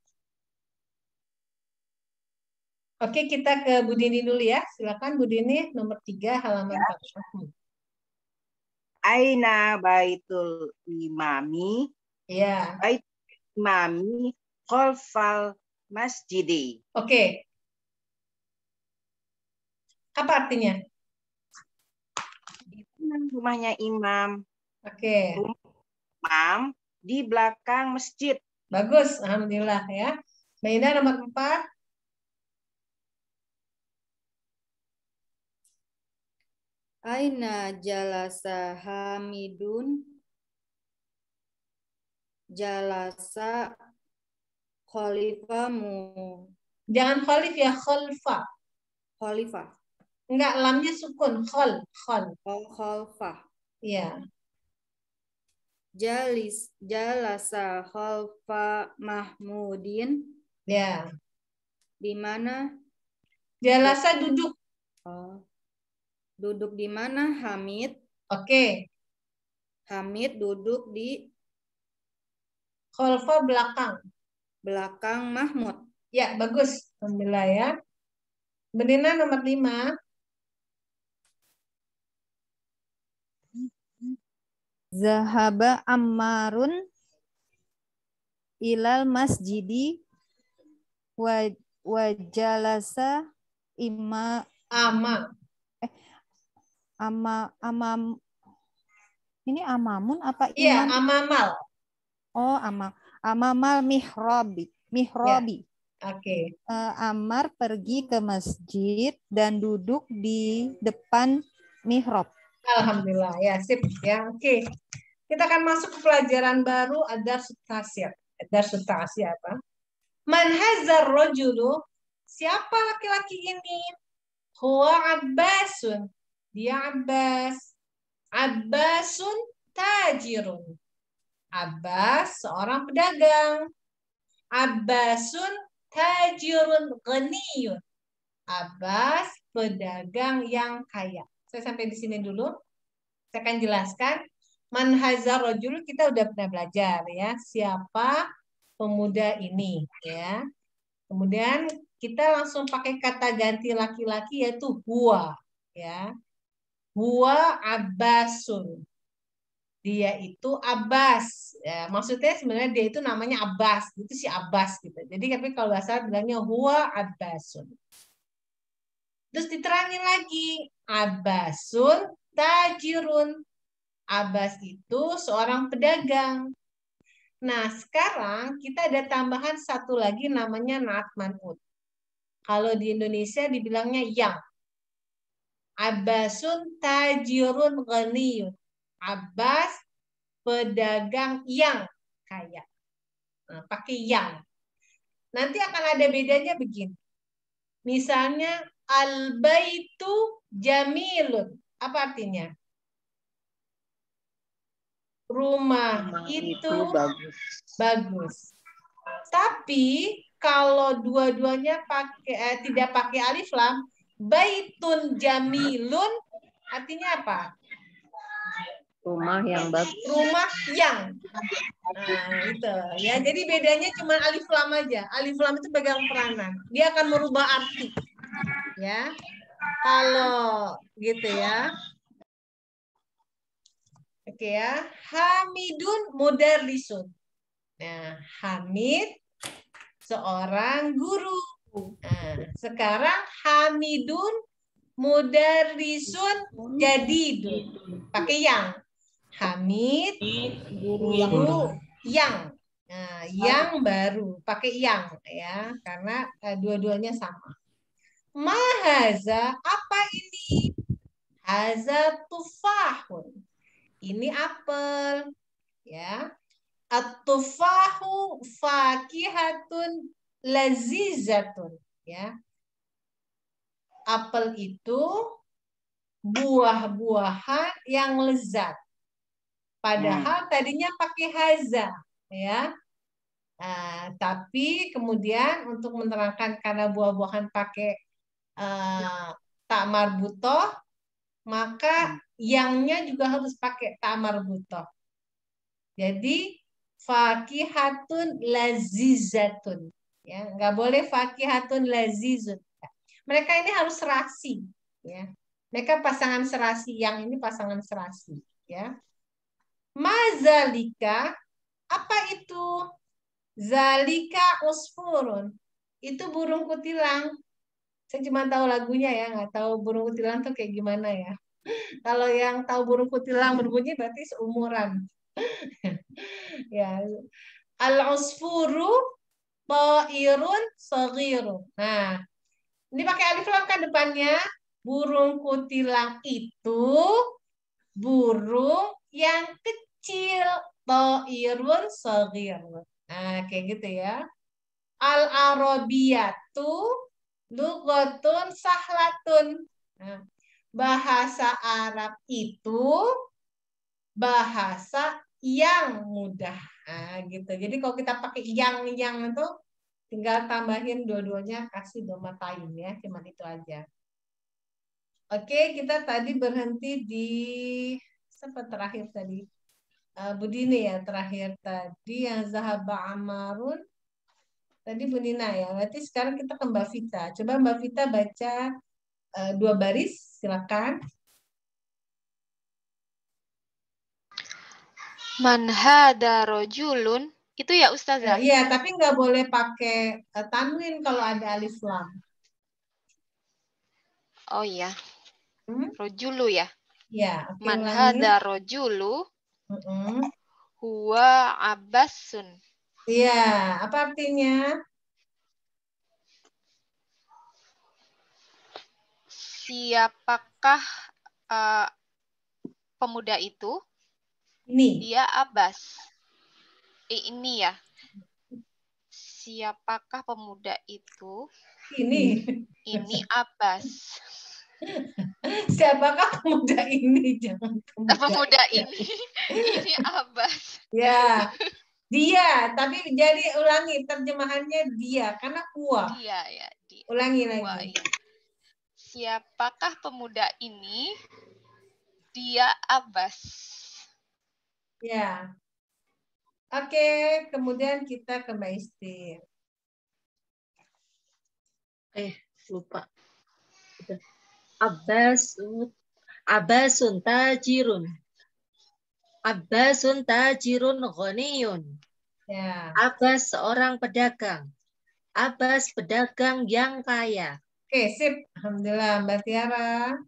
Oke, kita ke Bu Dini dulu ya. Silakan Bu Dini nomor 3 halaman 46. Aina baitul imami. Ya. Baitul imami khalfal masjidi. Oke. Apa artinya? Rumahnya imam. Oke. Imam di belakang masjid. Bagus, alhamdulillah ya. Mbak Indah nomor 4. Aina jalasa Hamidun. Jalasa khalifamu. Jangan khalif ya, khalfa. Khalifah. Enggak, lamnya sukun, khal. Oh, khalfah. Iya. Jalasa khalfa Mahmudin. Ya. Di mana? Jalasa duduk. Oh. Duduk di mana Hamid? Oke. Hamid duduk di khalfa belakang. Belakang Mahmud. Ya, bagus. Alhamdulillah ya. Benina nomor 5. Zahaba Ammarun ilal masjidi wa jalasa Ini amamun apa imam? Iya, amamal. Oh, amamal mihrobi. Oke. Ammar pergi ke masjid dan duduk di depan mihrab. Alhamdulillah, ya sip ya. Oke. Kita akan masuk ke pelajaran baru, ad-darsu tasir. Ad-darsu tasir apa? Man hazar rajulu? Siapa laki-laki ini? Huwa Abbasun. Dia Abbas. Abbasun tajirun. Abbas seorang pedagang. Abbasun tajirun ghaniyun. Abbas pedagang yang kaya. Saya sampai di sini dulu. Saya akan jelaskan. Man hazar rajul kita udah pernah belajar ya. Siapa pemuda ini ya. Kemudian kita langsung pakai kata ganti laki-laki yaitu huwa ya. Huwa Abbasun. Dia itu Abbas. Ya, maksudnya sebenarnya dia itu namanya Abbas. Itu si Abbas gitu. Jadi tapi kalau bahasa bilangnya huwa Abbasun. Terus diterangin lagi. Abbasun tajirun. Abbas itu seorang pedagang. Nah, sekarang kita ada tambahan satu lagi namanya naat man'ut. Kalau di Indonesia dibilangnya yang. Abbasun tajirun ghaniyun. Abbas pedagang yang kaya. Nah, pakai yang. Nanti akan ada bedanya begini. Misalnya al-baitu jamilun. Apa artinya? Rumah itu bagus. Tapi kalau dua-duanya tidak pakai alif lam, baitun jamilun artinya apa? Rumah yang bagus. Rumah yang. Nah, itu ya. Jadi bedanya cuma alif lam aja. Alif lam itu pegang peranan. Dia akan merubah arti. Ya. Kalau gitu ya. Oke ya. Hamidun mudarrisun. Nah, Hamid seorang guru. Nah, sekarang Hamidun mudarrisun jadidun. Pakai yang. Hamid guru yang. Nah, yang baru pakai yang ya, karena dua-duanya sama. Mahaza apa ini? Haza tufahun. Ini apel ya. At-tufahu fakihatun lazizatun ya. Apel itu buah-buahan yang lezat. Padahal tadinya pakai haza ya. Nah, tapi kemudian untuk menerangkan karena buah-buahan pakai tak marbutoh, maka yangnya juga harus pakai ta marbutoh. Jadi fakihatun lazizatun. Ya, nggak boleh fakihatun lazizun. Mereka ini harus serasi. Ya. Mereka pasangan serasi. Yang ini pasangan serasi. Ya. Mazalika, apa itu? Zalika usfurun. Itu burung kutilang. Saya cuma tahu lagunya ya, nggak tahu burung kutilang tuh kayak gimana ya. Kalau yang tahu burung kutilang berbunyi berarti seumuran. Ya. Al-usfuru ta'irun saghirun. Nah, ini pakai alif lam kan depannya. Burung kutilang itu burung yang kecil. Ta'irun saghirun. Nah, kayak gitu ya. Al-arabiyatu lughatun sahlatun. Nah, bahasa Arab itu bahasa yang mudah. Nah, gitu. Jadi kalau kita pakai yang itu tinggal tambahin dua-duanya kasih domatain ya, cuma itu aja. Oke, kita tadi berhenti di sampai terakhir tadi. Bu Dini ya terakhir tadi yang zahaba amarun. Tadi Bu Nina ya. Berarti sekarang kita ke Mbak Vita. Coba Mbak Vita baca 2 baris, silakan. Man hada rojulun. Itu ya Ustazah? Iya, ya, tapi nggak boleh pakai tanwin kalau ada alif lam. Oh iya. Rojulu ya. Ya, oke, Man ulangi. hadza rojulu huwa abbasun. Iya, apa artinya? Siapakah pemuda itu? Ini. Dia Abbas. Ini ya. Siapakah pemuda itu? Ini. Ini Abbas. Siapakah pemuda ini? Jangan Pemuda ini. Ini Abbas. Ya, dia. Tapi jadi ulangi terjemahannya dia karena kuah. Dia ya. Dia. Ulangi Wah, lagi. iya. Siapakah pemuda ini? Dia Abbas. Ya. Oke, kemudian kita ke Mbak Isti. Lupa. Abbasun tajirun. Abbasun tajirun ghaniyun. Ya. Abbas seorang pedagang. Abbas pedagang yang kaya. Oke, sip. Alhamdulillah, Mbak Tiara.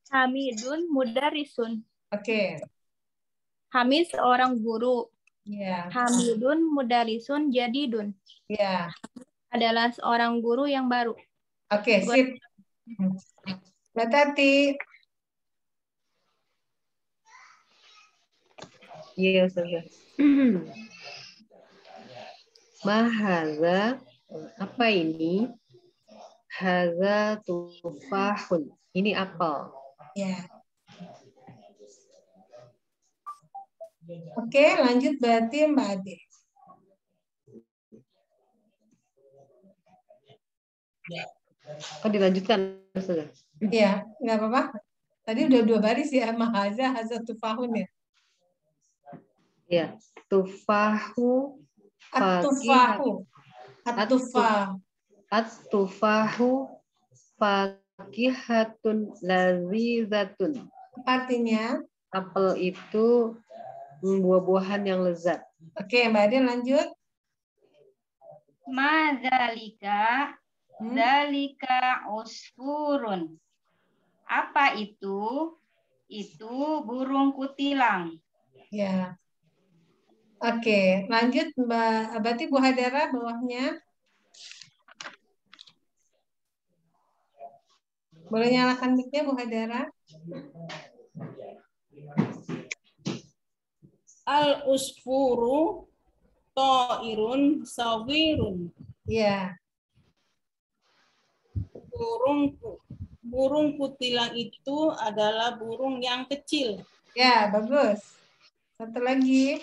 Hamidun mudarisun. Oke. Hamid seorang guru. Ya. Hamidun mudarisun jadidun. Ya. Adalah seorang guru yang baru. Oke, sip. Mbak Tati. Iya, Ustazah. Mahaza, apa ini? Haza tufahun. Ini apel. Ya. Oke, lanjut berarti Mbak Ade. Oh, dilanjutkan, Ustazah. Iya, nggak apa-apa. Tadi udah 2 baris ya, mahaza, haza tufahun ya. Ya, tufahu, At-tufahu. At-tufah. At-tufahu fakihatun lazizatun. Apa artinya? Apel itu buah-buahan yang lezat. Oke, Mbak Ade lanjut. Madzalika, dzalika usfurun. Apa itu? Itu burung kutilang. Ya. Oke, lanjut Mbak. Berarti Bu Hadara bawahnya. Boleh nyalakan mic-nya Bu Hadara? Al-usfuru ta'irun sawirun. Iya. Burung kutilang itu adalah burung yang kecil. Ya, bagus. Satu lagi.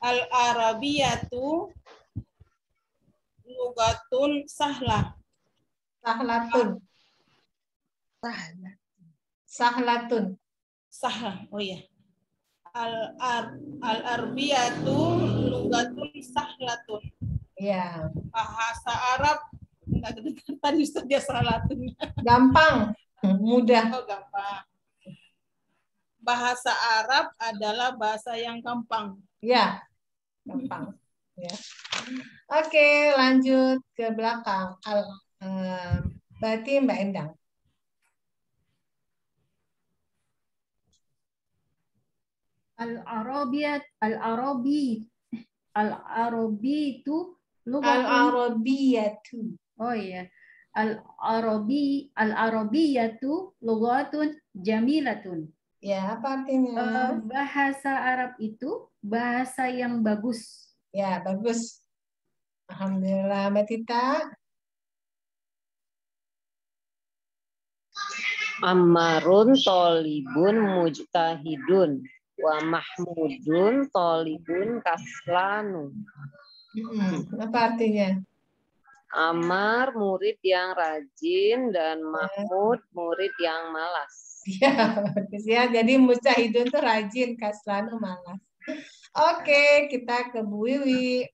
Al-arabiyatu lugatun sahlah. Sahlatun. Sahlatun. Sahlah. Oh iya. Al-arbiyatu lugatun sahlatun. Ya. Bahasa Arab enggak kedengaran tadi Ustazah sahlatun. Gampang, mudah. Oh, gampang. Bahasa Arab adalah bahasa yang gampang. Ya, gampang. Ya. Oke, lanjut ke belakang. Berarti Mbak Endang. Al-Arabi itu Al-Arabiyatu. Oh iya. Al-Arabiyatu lughatun jamilatun. Ya, apa artinya? Bahasa Arab itu bahasa yang bagus. Ya, bagus. Alhamdulillah, Mbak Tita. Ammarun tolibun mujtahidun wa mahmudun tolibun kaslanu. Apa artinya? Ammar murid yang rajin dan Mahmud murid yang malas. Ya, bagus ya. Jadi mujtahidun tuh rajin, kaslanu malas. Oke, kita ke Bu Wiwi.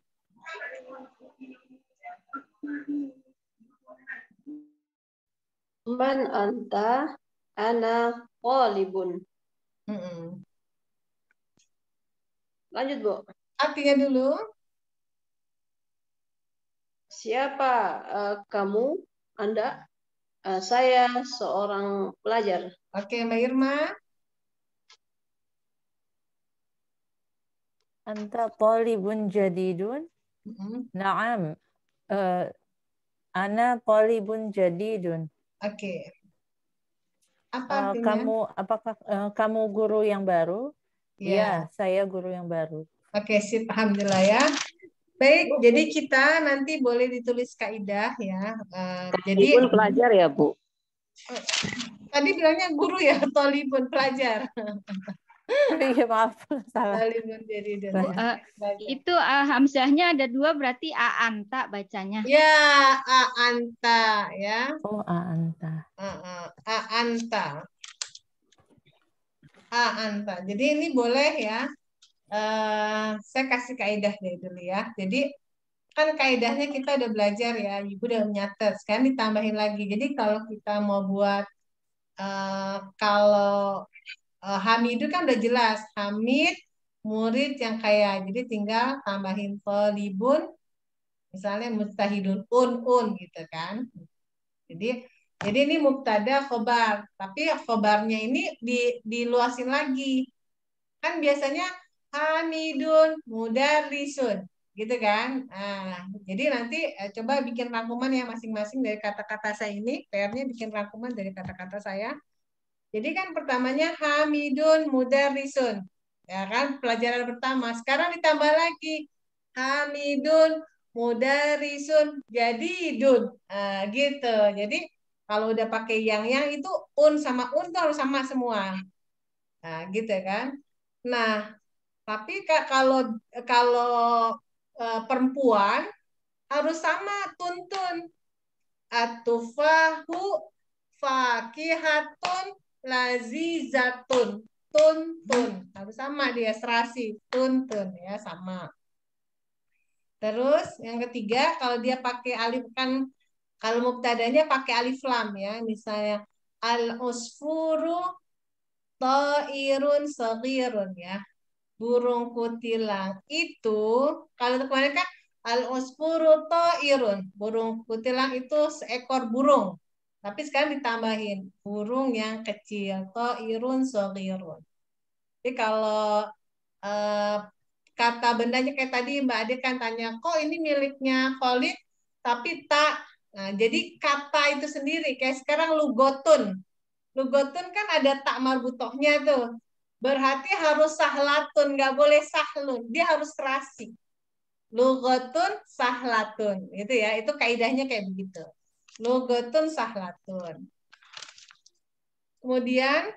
Man anta ana qalibun. Mm-mm. Lanjut, Bu. Artinya dulu. Siapa kamu? Anda? Saya seorang pelajar. Oke, Mbak Irma. Anta talibun jadidun. Naam. Ana talibun jadidun. Oke. Apa artinya? Apakah kamu guru yang baru? Ya. Ya, saya guru yang baru. Oke, sip. Alhamdulillah ya. Baik, jadi kita nanti boleh ditulis kaidah ya. Jadi Talibun pelajar ya, Bu? Tadi bilangnya guru ya, talibun pelajar. Iya, maaf, salah. Talibun jadi Itu hamzahnya ada 2 berarti a'anta bacanya. Ya, a'anta ya. Oh, a'anta. A'anta. A'anta. Jadi ini boleh ya. Saya kasih kaidah dulu ya. Jadi kan kaidahnya kita udah belajar ya, Ibu udah nyatet. Sekarang ditambahin lagi. Jadi kalau kita mau buat kalau Hamid itu kan udah jelas. Hamid murid yang kaya. Jadi tinggal tambahin talibun, misalnya mustahidun gitu kan. Jadi ini mubtada khobar. Tapi khobarnya ini diluasin lagi. Kan biasanya Hamidun mudarrisun gitu kan. Nah, jadi nanti coba bikin rangkuman yang masing-masing dari kata-kata saya ini. PR-nya bikin rangkuman dari kata-kata saya. Jadi kan pertamanya Hamidun mudarrisun. Ya kan, pelajaran pertama. Sekarang ditambah lagi Hamidun mudarrisun jadidun. Gitu. Jadi kalau udah pakai yang itu sama tuh harus sama semua. Nah, gitu kan. Nah, tapi kalau perempuan harus sama tuntun. Atufahu fakihatun lazizatun. Tuntun. Harus sama dia serasi. Tuntun ya, sama. Terus yang ketiga, kalau dia pakai alif kan, kalau mubtadanya pakai alif lam ya. Misalnya al-usfuru ta'irun saghirun ya. Burung kutilang itu kalau kemarin kan al-usfuru ta'irun, burung kutilang itu seekor burung. Tapi sekarang ditambahin burung yang kecil, ta'irun saghirun. Jadi kalau kata bendanya kayak tadi Mbak Ade kan tanya, kok ini miliknya Khalid tapi tak. Nah, jadi kata itu sendiri kayak sekarang lugotun. Lugotun kan ada tak marbutohnya tuh. Berarti harus sahlatun, nggak boleh sahlun. Dia harus serasi. Lugotun sahlatun. Itu ya, itu kaidahnya kayak begitu. Lugotun sahlatun. Kemudian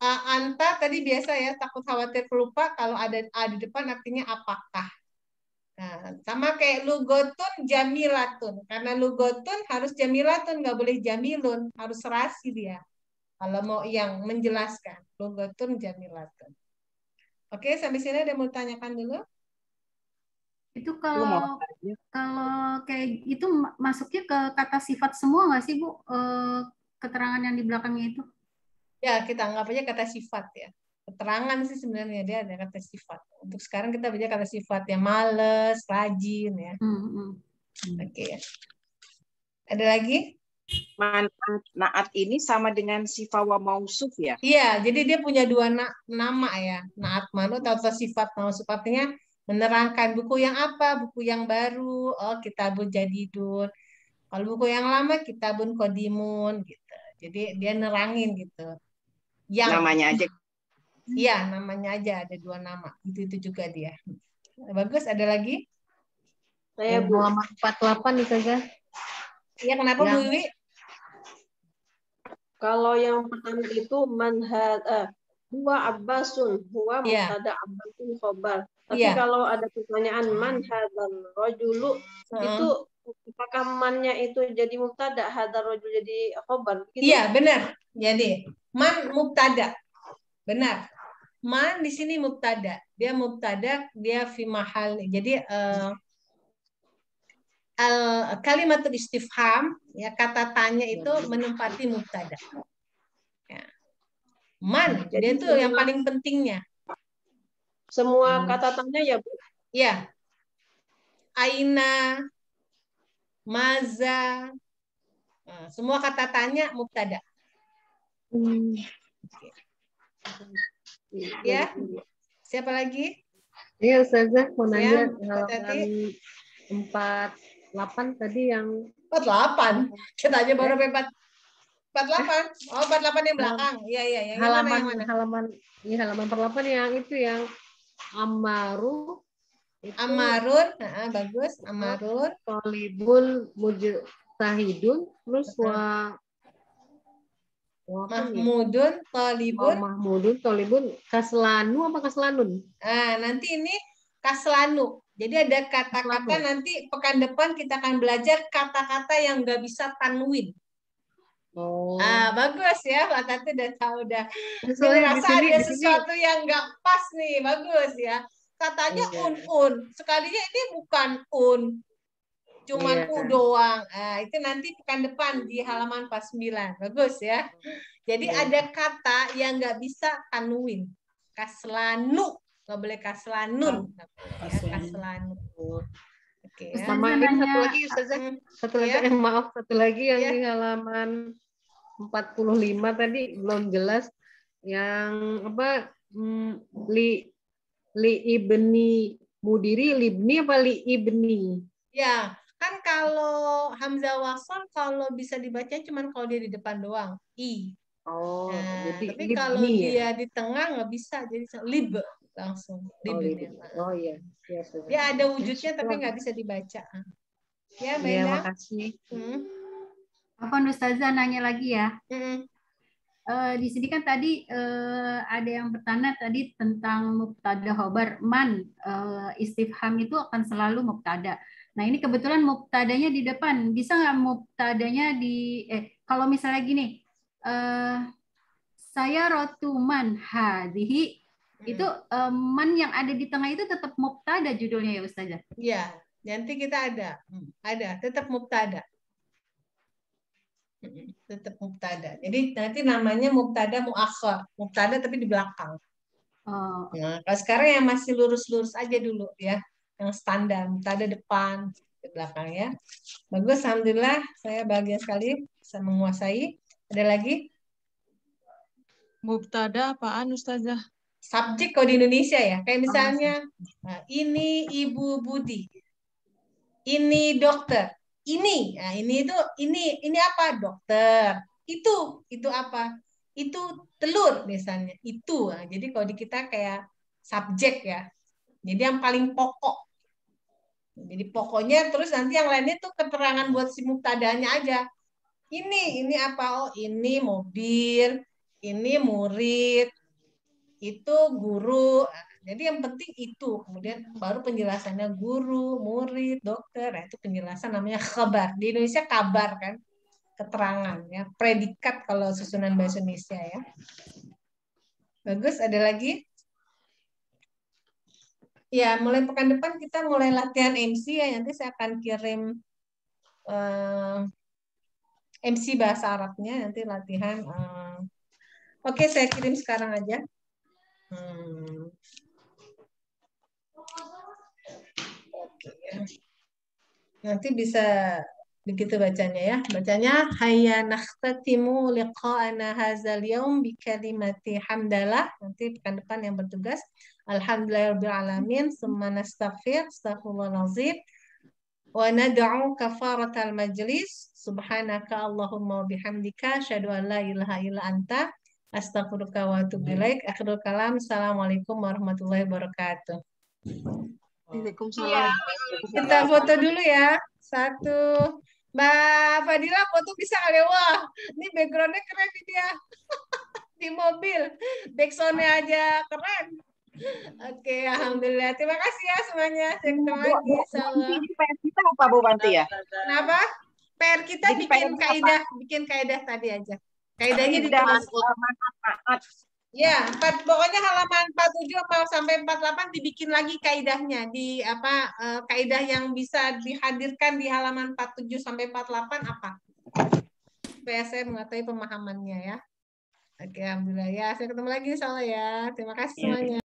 anta tadi biasa ya, takut khawatir pelupa kalau ada di depan artinya apakah. Nah, sama kayak lugotun jamilatun. Karena lugotun harus jamilatun, nggak boleh jamilun, harus serasi dia. Kalau mau yang menjelaskan, lughatun jamilatun. Oke, sampai sini ada mau tanyakan dulu? Itu kalau kayak itu masuknya ke kata sifat semua nggak sih, Bu? Keterangan yang di belakangnya itu? Ya, kita anggap aja kata sifat ya. Keterangan sih sebenarnya dia ada kata sifat. Untuk sekarang kita baca kata sifat ya, males, rajin ya. Oke. Ada lagi? Naat ini sama dengan sifat wa mausuf ya? Iya, jadi dia punya 2 nama ya. Naat manut atau sifat mausuf, artinya menerangkan buku yang apa, buku yang baru, kitabun jadidun. Kalau buku yang lama kitabun qadimun gitu. Jadi dia nerangin gitu. Yang namanya aja. Iya, namanya aja ada 2 nama. Itu juga dia. Bagus, ada lagi? Saya halaman 48 nih saja. Iya, kenapa Bu Wiwi? Kalau yang pertama itu huwa Abbasun, huwa mubtada Abbasun khobar. Tapi kalau ada pertanyaan man hadzal rajulu itu apakah mannya itu jadi mubtada, hadzal rajul jadi khobar? Gitu? Iya, benar. Jadi man mubtada. Benar. Man di sini mubtada. Dia mubtada, dia fi mahal. Jadi kalimatul istifham ya, kata tanya itu menempati mubtada. Ya. Man, jadi itu yang paling pentingnya. Semua kata tanya ya, Bu? Ya. aina, maza. Nah, semua kata tanya mubtada. Ya. Siapa lagi? Iya, Ustazah mau Ya, nanya halaman 48 tadi yang 48. Kita aja baru 48. Oh, 48 yang belakang. Iya, iya, yang mana? halaman 48 yang itu yang amaru itu Amarun, bagus. Amarun. Tolibun mujtahidun terus Mahmudun, Tolibun. Mahmudun, Tolibun, kaslanu apa kaslanun? Nanti ini kaslanu. Jadi ada kata-kata nanti pekan depan kita akan belajar kata-kata yang nggak bisa tanwin. Oh. Bagus ya, Pak Tati udah tahu dah. Jadi rasa ada sesuatu yang nggak pas nih, bagus ya. Katanya un. Sekalinya ini bukan un. Cuman u doang. Itu nanti pekan depan di halaman 49. Bagus ya. Jadi ada kata yang nggak bisa tanwin. Kaslanu. Nggak boleh kaslanun. Kaslanu. Oke, ya. Sama ini satu lagi Ustazah. Satu lagi satu lagi yang di halaman 45 tadi belum jelas yang apa li ibni mudiri libni apa li ibni? Ya, kan kalau hamzah wasal kalau bisa dibaca cuman kalau dia di depan doang i. Oh, jadi tapi libni, kalau dia di tengah nggak bisa jadi lib langsung libni. Oh iya. Dia ada wujudnya tapi nggak bisa dibaca. Ya, Mbak Indah. Makasih. Apa Ustazah nanya lagi ya? Di sini kan tadi ada yang bertanya tadi tentang mubtada khobar man, istifham itu akan selalu mubtada. Nah ini kebetulan mubtadanya di depan, bisa nggak mubtadanya di kalau misalnya gini, saya rotuman hadihi itu man yang ada di tengah itu tetap mubtada judulnya ya Ustazah? Iya, nanti kita ada tetap mubtada. Tetap mubtada. Jadi nanti namanya mubtada muakhar. Mubtada tapi di belakang. Nah, kalau sekarang yang masih lurus-lurus aja dulu ya. Yang standar, mubtada depan, di belakang ya. Bagus, alhamdulillah. Saya bahagia sekali bisa menguasai. Ada lagi? Mubtada apaan Ustazah? Subjek kalau di Indonesia ya. Kayak misalnya ini Ibu Budi. Ini dokter. Ini apa? Dokter. Itu apa? Itu telur misalnya. Itu. Nah, jadi kalau di kita kayak subjek ya. Jadi yang paling pokok. Jadi pokoknya terus nanti yang lainnya tuh keterangan buat si mubtadanya aja. Ini apa? Oh, ini mobil, ini murid, itu guru. Jadi yang penting itu, kemudian baru penjelasannya guru, murid, dokter, itu penjelasan namanya khabar. Di Indonesia kabar kan, keterangan ya, predikat kalau susunan bahasa Indonesia ya. Bagus, ada lagi? Ya, mulai pekan depan kita mulai latihan MC ya, nanti saya akan kirim MC bahasa Arabnya, nanti latihan. Oke, saya kirim sekarang aja. Nanti bisa begitu bacanya ya. Bacanya hayya nakhtatimu liqa'ana hadzal yaum bi kalimati hamdalah. Nanti pekan depan yang bertugas alhamdulillahirabbil alamin summa nastaghfir astaghfirullahalazim wa nad'u kafaratal majlis subhanaka allahumma wa bihamdika asyhadu an la ilaha illa anta astaghfiruka wa atubu ilaik. Akhirul kalam. Assalamualaikum warahmatullahi wabarakatuh. Waalaikumsalam. Kita foto dulu ya. 1. Mbak Fadila foto bisa kali ya? Wah, ini backgroundnya keren nih dia. Di mobil. Backsoundnya aja keren. Oke, alhamdulillah. Terima kasih ya semuanya. Saya ketemu lagi. Ini PR kita apa Bu Banti ya? Kenapa? PR kita bikin kaidah tadi aja. Kaidahnya ditulis. Ya, pokoknya halaman 47 sampai 48 dibikin lagi kaidahnya di apa kaidah yang bisa dihadirkan di halaman 47 sampai 48 apa? Supaya saya mengetahui pemahamannya ya. Oke, alhamdulillah ya. Saya ketemu lagi insyaallah ya. Terima kasih semuanya.